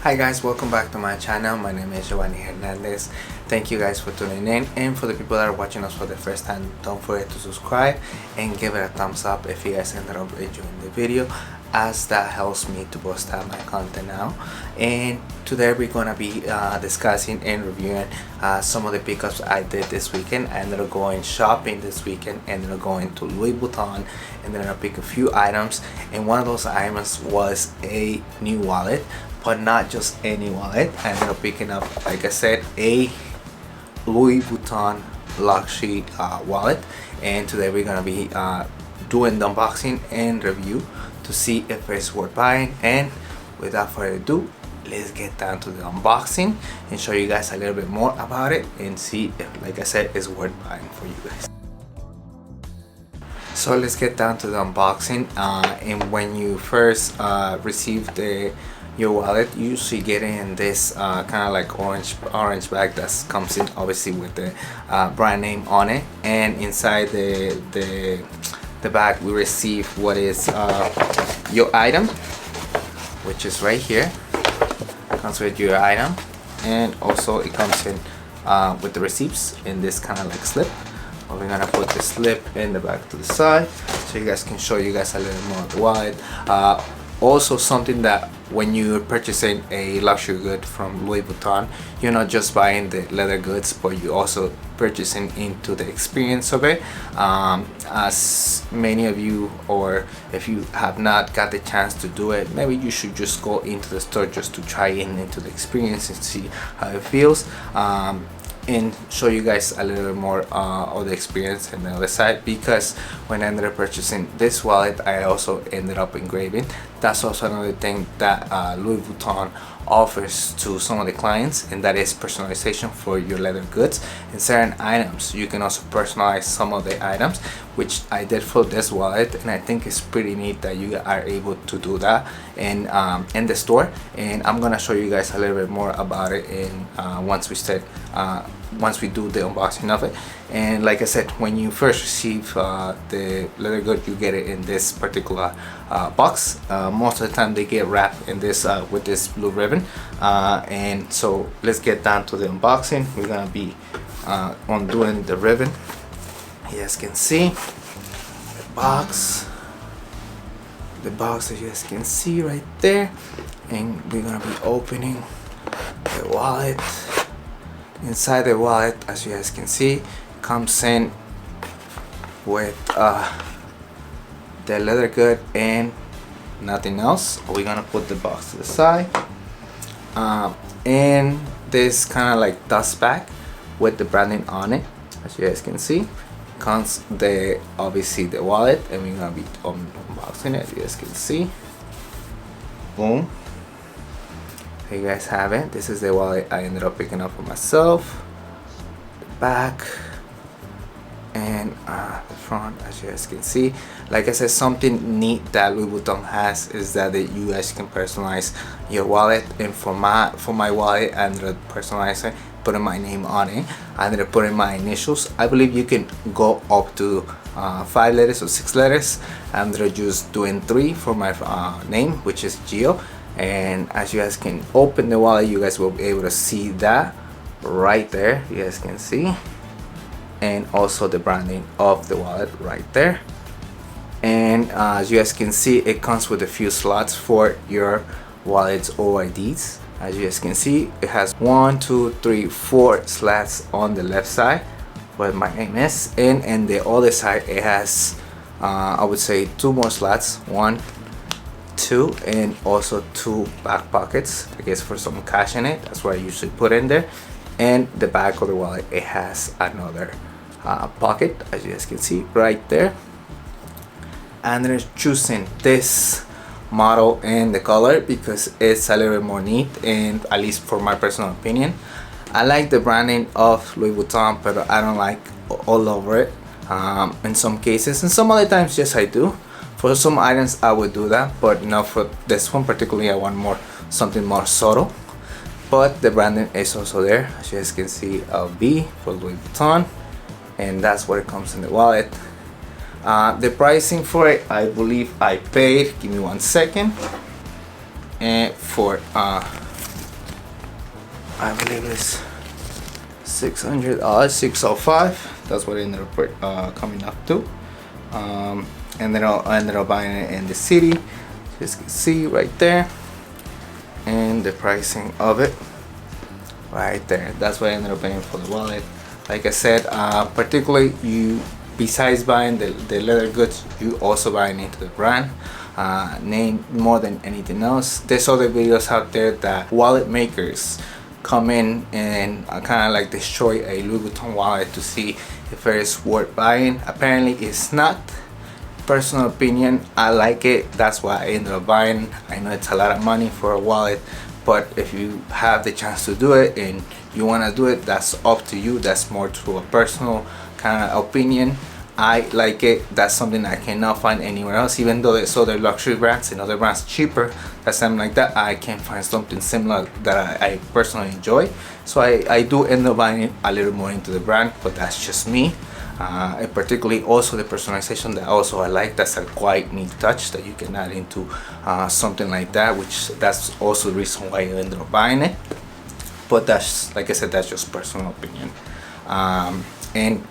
Hi guys, welcome back to my channel. My name is Giovanni Hernandez. Thank you guys for tuning in, and for the people that are watching us for the first time, don't forget to subscribe and give it a thumbs up if you guys ended up enjoying the video, as that helps me to post out my content now. And today we're gonna be discussing and reviewing some of the pickups I did this weekend. I ended up going shopping this weekend, ended up going to Louis Vuitton, and then I picked a few items, and one of those items was a new wallet. But not just any wallet. I ended up picking up, like I said, a Louis Vuitton luxury wallet, and today we're gonna be doing the unboxing and review to see if it's worth buying. And without further ado, let's get down to the unboxing and show you guys a little bit more about it and see if, like I said, it's worth buying for you guys. So let's get down to the unboxing. And when you first receive your wallet, you usually get in this kind of like orange bag that comes in obviously with the brand name on it, and inside the bag we receive what is your item, which is right here. Comes with your item, and also it comes in with the receipts in this kind of like slip. We're gonna put the slip in the back to the side so you guys can show you guys a little more of the wallet. Also, something that when you're purchasing a luxury good from Louis Vuitton, you're not just buying the leather goods, but you're also purchasing into the experience of it. As many of you, or if you have not got the chance to do it, maybe you should just go into the store just to try into the experience and see how it feels. And show you guys a little bit more of the experience on the other side, because when I ended up purchasing this wallet, I also ended up engraving. That's also another thing that Louis Vuitton offers to some of the clients, and that is personalization for your leather goods and certain items. You can also personalize some of the items, which I did for this wallet, and I think it's pretty neat that you are able to do that in the store. And I'm gonna show you guys a little bit more about it in once we do the unboxing of it. And like I said, when you first receive the leather good, you get it in this particular box. Most of the time they get wrapped in this with this blue ribbon. And so let's get down to the unboxing. We're gonna be undoing the ribbon. You guys can see the box that you guys can see right there, and we're gonna be opening the wallet. Inside the wallet, as you guys can see, comes in with the leather good and nothing else. We're gonna put the box to the side, and this kind of like dust bag with the branding on it. As you guys can see, comes obviously the wallet, and we're gonna be unboxing it. You guys can see, boom. Here you guys have it. This is the wallet I ended up picking up for myself. The back and the front, as you guys can see. Like I said, something neat that Louis Vuitton has is that you guys can personalize your wallet. And for my wallet, I ended up personalizing, putting my name on it. I ended up putting my initials. I believe you can go up to 5 letters or 6 letters. I ended up just doing 3 for my name, which is Gio. And as you guys can open the wallet, you guys will be able to see that right there. You guys can see, and also the branding of the wallet right there. And as you guys can see, it comes with a few slots for your wallet's OIDs. As you guys can see, it has 1, 2, 3, 4 slots on the left side where my name is, and the other side it has I would say 2 more slots, 1, 2, and also 2 back pockets, I guess, for some cash in it. That's what I usually put in there. And the back of the wallet, it has another pocket, as you guys can see right there. And then choosing this model and the color because it's a little bit more neat, and at least for my personal opinion, I like the branding of Louis Vuitton, but I don't like all over it. In some cases, and some other times, yes, I do. For some items I would do that, but not for this one particularly. I want something more subtle. But the branding is also there, as you guys can see, LV for Louis Vuitton, and that's what it comes in the wallet. The pricing for it, I believe I paid, give me 1 second, and for I believe it's $600, 605. That's what it ended up coming up to. And then I ended up buying it in the city. Just can see right there, and the pricing of it right there. That's what I ended up paying for the wallet. Like I said, particularly you, besides buying the leather goods, you also buying into the brand name more than anything else. There's other videos out there that wallet makers come in and kind of like destroy a Louis Vuitton wallet to see if it is worth buying. Apparently it's not. Personal opinion, I like it. That's why I ended up buying. I know it's a lot of money for a wallet, but if you have the chance to do it and you want to do it, that's up to you. That's more to a personal kind of opinion. I like it. That's something I cannot find anywhere else. Even though there's other luxury brands and other brands cheaper, that's something like that, I can't find something similar that I personally enjoy. So I do end up buying a little more into the brand, but that's just me. And particularly also the personalization that also I like. That's a quite neat touch that you can add into something like that, which that's also the reason why I ended up buying it. But that's, like I said, that's just personal opinion. And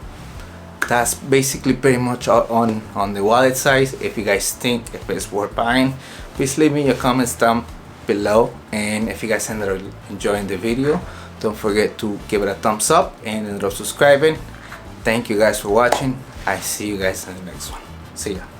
that's basically pretty much on the wallet size. If you guys think if it's worth buying, please leave me your comments down below. And if you guys ended up enjoying the video, don't forget to give it a thumbs up and end up subscribing. Thank you guys for watching. I see you guys in the next one. See ya.